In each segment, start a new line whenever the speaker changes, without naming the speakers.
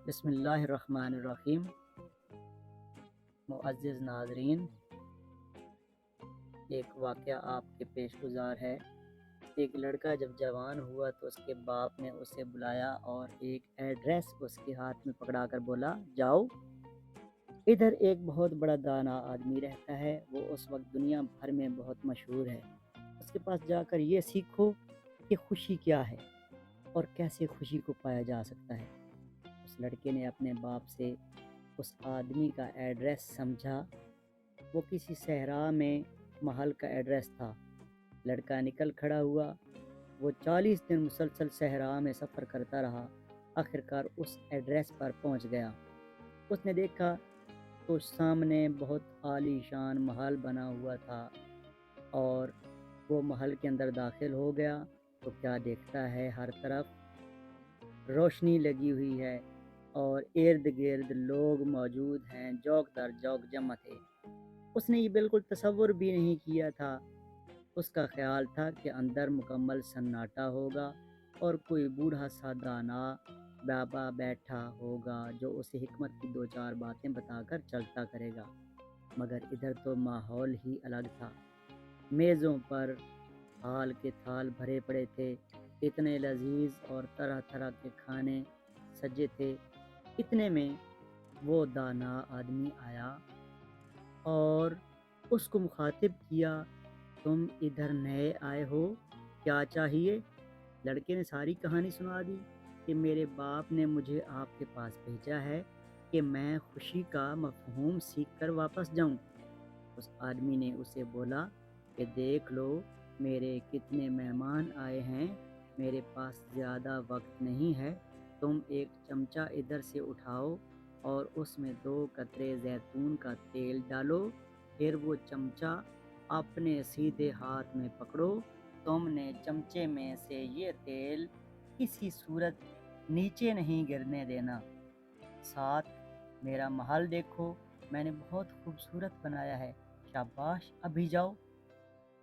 بسم اللہ الرحمن الرحیم۔ معزز ناظرین، ایک واقعہ آپ کے پیش گزار ہے۔ ایک لڑکا جب جوان ہوا تو اس کے باپ نے اسے بلایا اور ایک ایڈریس اس کے ہاتھ میں پکڑا کر بولا، جاؤ، ادھر ایک بہت بڑا دانا آدمی رہتا ہے، وہ اس وقت دنیا بھر میں بہت مشہور ہے، اس کے پاس جا کر یہ سیکھو کہ خوشی کیا ہے اور کیسے خوشی کو پایا جا سکتا ہے۔ اس لڑکے نے اپنے باپ سے اس آدمی کا ایڈریس سمجھا۔ وہ کسی صحرا میں محل کا ایڈریس تھا۔ لڑکا نکل کھڑا ہوا۔ وہ 40 دن مسلسل صحرا میں سفر کرتا رہا۔ آخرکار اس ایڈریس پر پہنچ گیا۔ اس نے دیکھا تو سامنے بہت عالی شان محل بنا ہوا تھا، اور وہ محل کے اندر داخل ہو گیا تو کیا دیکھتا ہے، ہر طرف روشنی لگی ہوئی ہے اور ارد گرد لوگ موجود ہیں، جوک در جوک جمع تھے۔ اس نے یہ بالکل تصور بھی نہیں کیا تھا۔ اس کا خیال تھا کہ اندر مکمل سناٹا ہوگا اور کوئی بوڑھا سا دانا بابا بیٹھا ہوگا جو اسے حکمت کی 2-4 باتیں بتا کر چلتا کرے گا، مگر ادھر تو ماحول ہی الگ تھا۔ میزوں پر تھال کے تھال بھرے پڑے تھے، اتنے لذیذ اور طرح طرح کے کھانے سجے تھے۔ اتنے میں وہ دانا آدمی آیا اور اس کو مخاطب کیا، تم ادھر نئے آئے ہو، کیا چاہیے؟ لڑکے نے ساری کہانی سنا دی کہ میرے باپ نے مجھے آپ کے پاس بھیجا ہے کہ میں خوشی کا مفہوم سیکھ کر واپس جاؤں۔ اس آدمی نے اسے بولا کہ دیکھ لو میرے کتنے مہمان آئے ہیں، میرے پاس زیادہ وقت نہیں ہے، تم ایک چمچہ ادھر سے اٹھاؤ اور اس میں 2 قطرے زیتون کا تیل ڈالو، پھر وہ چمچہ اپنے سیدھے ہاتھ میں پکڑو، تم نے چمچے میں سے یہ تیل کسی صورت نیچے نہیں گرنے دینا۔ ساتھ میرا محل دیکھو، میں نے بہت خوبصورت بنایا ہے، شاباش، ابھی جاؤ۔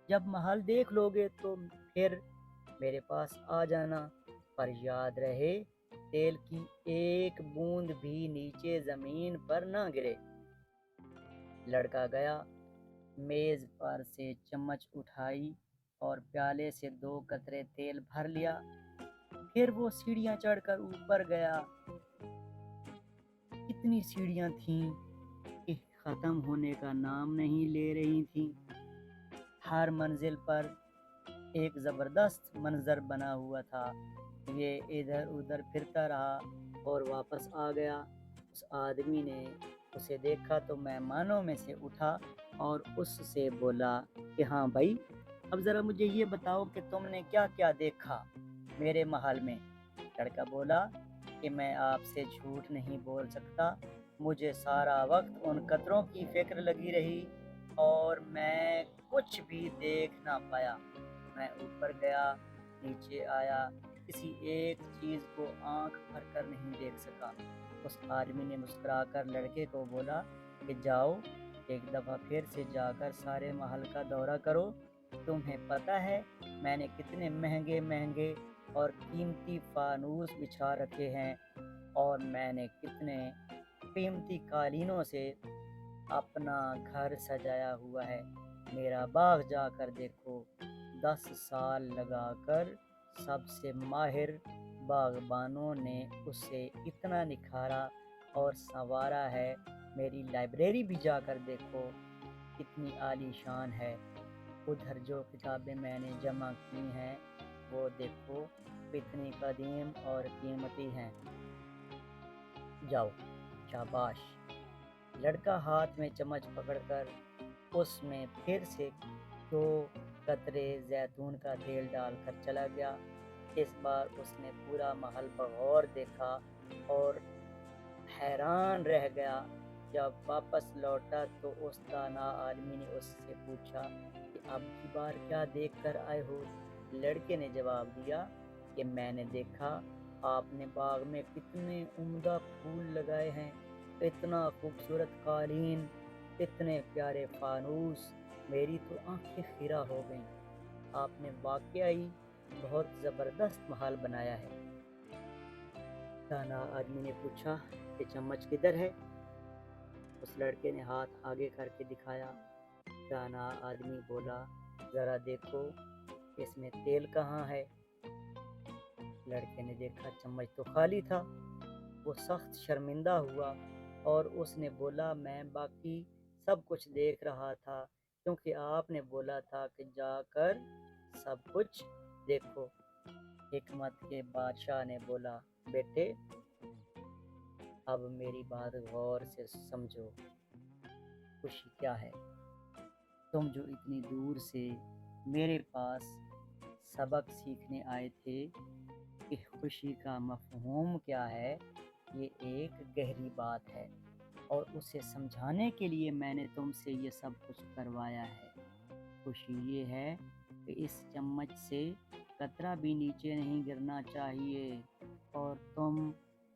جب محل دیکھ لو گے تو پھر میرے پاس آ جانا، پر یاد رہے تیل کی ایک بوند بھی نیچے زمین پر نہ گرے۔ لڑکا گیا، میز پر سے چمچ اٹھائی اور پیالے سے 2 قطرے تیل بھر لیا۔ پھر وہ سیڑھیاں چڑھ کر اوپر گیا۔ اتنی سیڑھیاں تھیں کہ ختم ہونے کا نام نہیں لے رہی تھیں۔ ہر منزل پر ایک زبردست منظر بنا ہوا تھا۔ یہ ادھر ادھر پھرتا رہا اور واپس آ گیا۔ اس آدمی نے اسے دیکھا تو مہمانوں میں سے اٹھا اور اس سے بولا کہ ہاں بھائی، اب ذرا مجھے یہ بتاؤ کہ تم نے کیا کیا دیکھا میرے محل میں۔ لڑکا بولا کہ میں آپ سے جھوٹ نہیں بول سکتا، مجھے سارا وقت ان قطروں کی فکر لگی رہی اور میں کچھ بھی دیکھ نہ پایا۔ میں اوپر گیا، نیچے آیا، کسی ایک چیز کو آنکھ بھر کر نہیں دیکھ سکا۔ اس آدمی نے مسکرا کر لڑکے کو بولا کہ جاؤ، ایک دفعہ پھر سے جا کر سارے محل کا دورہ کرو، تمہیں پتہ ہے میں نے کتنے مہنگے مہنگے اور قیمتی فانوس بچھا رکھے ہیں، اور میں نے کتنے قیمتی قالینوں سے اپنا گھر سجایا ہوا ہے۔ میرا باغ جا کر دیکھو، 10 سال لگا کر سب سے ماہر باغبانوں نے اسے اتنا نکھارا اور سنوارا ہے۔ میری لائبریری بھی جا کر دیکھو، کتنی عالی شان ہے۔ ادھر جو کتابیں میں نے جمع کی ہیں وہ دیکھو، کتنی قدیم اور قیمتی ہیں۔ جاؤ، شاباش۔ لڑکا ہاتھ میں چمچ پکڑ کر اس میں پھر سے 2 قطرے زیتون کا تیل ڈال کر چلا گیا۔ اس بار اس نے پورا محل بغور دیکھا اور حیران رہ گیا۔ جب واپس لوٹا تو اس دانا آدمی نے اس سے پوچھا کہ اب کی بار کیا دیکھ کر آئے ہو؟ لڑکے نے جواب دیا کہ میں نے دیکھا آپ نے باغ میں کتنے عمدہ پھول لگائے ہیں، اتنا خوبصورت قالین، اتنے پیارے فانوس، میری تو آنکھیں خیرہ ہو گئیں۔ آپ نے واقعی بہت زبردست محل بنایا ہے۔ دانا آدمی نے پوچھا کہ چمچ کدھر ہے؟ اس لڑکے نے ہاتھ آگے کر کے دکھایا۔ دانا آدمی بولا، ذرا دیکھو اس میں تیل کہاں ہے؟ لڑکے نے دیکھا چمچ تو خالی تھا۔ وہ سخت شرمندہ ہوا اور اس نے بولا، میں باقی سب کچھ دیکھ رہا تھا کیونکہ آپ نے بولا تھا کہ جا کر سب کچھ دیکھو۔ حکمت کے بادشاہ نے بولا، بیٹے اب میری بات غور سے سمجھو، خوشی کیا ہے؟ تم جو اتنی دور سے میرے پاس سبق سیکھنے آئے تھے کہ خوشی کا مفہوم کیا ہے، یہ ایک گہری بات ہے اور اسے سمجھانے کے لیے میں نے تم سے یہ سب کچھ کروایا ہے۔ خوشی یہ ہے کہ اس چمچ سے قطرہ بھی نیچے نہیں گرنا چاہیے، اور تم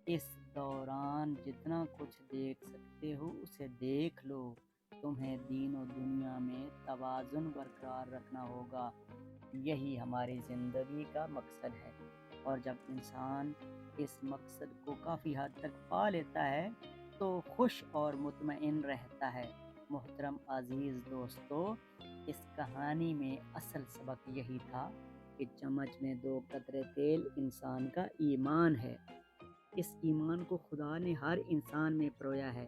اس دوران جتنا کچھ دیکھ سکتے ہو اسے دیکھ لو۔ تمہیں دین و دنیا میں توازن برقرار رکھنا ہوگا، یہی ہماری زندگی کا مقصد ہے، اور جب انسان اس مقصد کو کافی حد تک پا لیتا ہے تو خوش اور مطمئن رہتا ہے۔ محترم عزیز دوستو، اس کہانی میں اصل سبق یہی تھا کہ چمچ میں 2 قطرے تیل انسان کا ایمان ہے۔ اس ایمان کو خدا نے ہر انسان میں پرویا ہے۔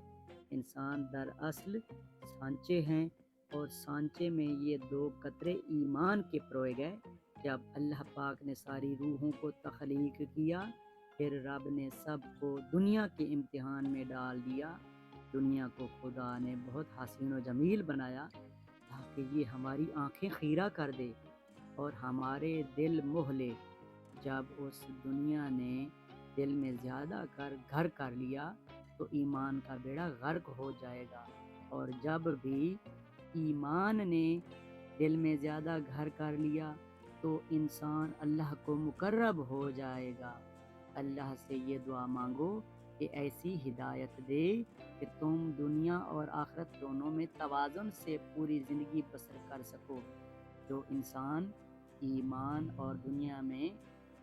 انسان دراصل سانچے ہیں، اور سانچے میں یہ 2 قطرے ایمان کے پروئے گئے۔ جب اللہ پاک نے ساری روحوں کو تخلیق کیا، پھر رب نے سب کو دنیا کے امتحان میں ڈال دیا۔ دنیا کو خدا نے بہت حسین و جمیل بنایا تاکہ یہ ہماری آنکھیں خیرہ کر دے اور ہمارے دل موہ لے۔ جب اس دنیا نے دل میں زیادہ گھر کر لیا تو ایمان کا بیڑا غرق ہو جائے گا، اور جب بھی ایمان نے دل میں زیادہ گھر کر لیا تو انسان اللہ کو مقرب ہو جائے گا۔ اللہ سے یہ دعا مانگو کہ ایسی ہدایت دے کہ تم دنیا اور آخرت دونوں میں توازن سے پوری زندگی بسر کر سکو۔ جو انسان ایمان اور دنیا میں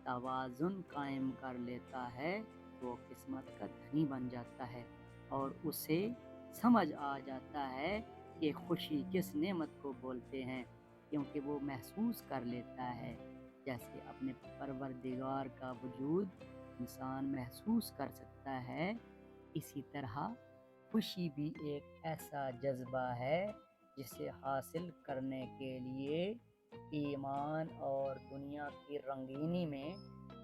توازن قائم کر لیتا ہے وہ قسمت کا دھنی بن جاتا ہے، اور اسے سمجھ آ جاتا ہے کہ خوشی کس نعمت کو بولتے ہیں، کیونکہ وہ محسوس کر لیتا ہے جیسے اپنے پروردگار کا وجود انسان محسوس کر سکتا ہے۔ اسی طرح خوشی بھی ایک ایسا جذبہ ہے جسے حاصل کرنے کے لیے ایمان اور دنیا کی رنگینی میں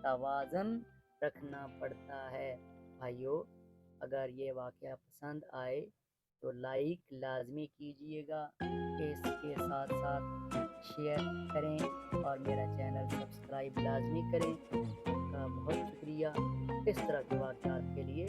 توازن رکھنا پڑتا ہے۔ بھائیو، اگر یہ واقعہ پسند آئے تو لائک لازمی کیجئے گا، اس کے ساتھ ساتھ شیئر کریں اور میرا چینل سبسکرائب لازمی کریں۔ آپ کا بہت شکریہ۔ اس طرح کے واقعات کے لیے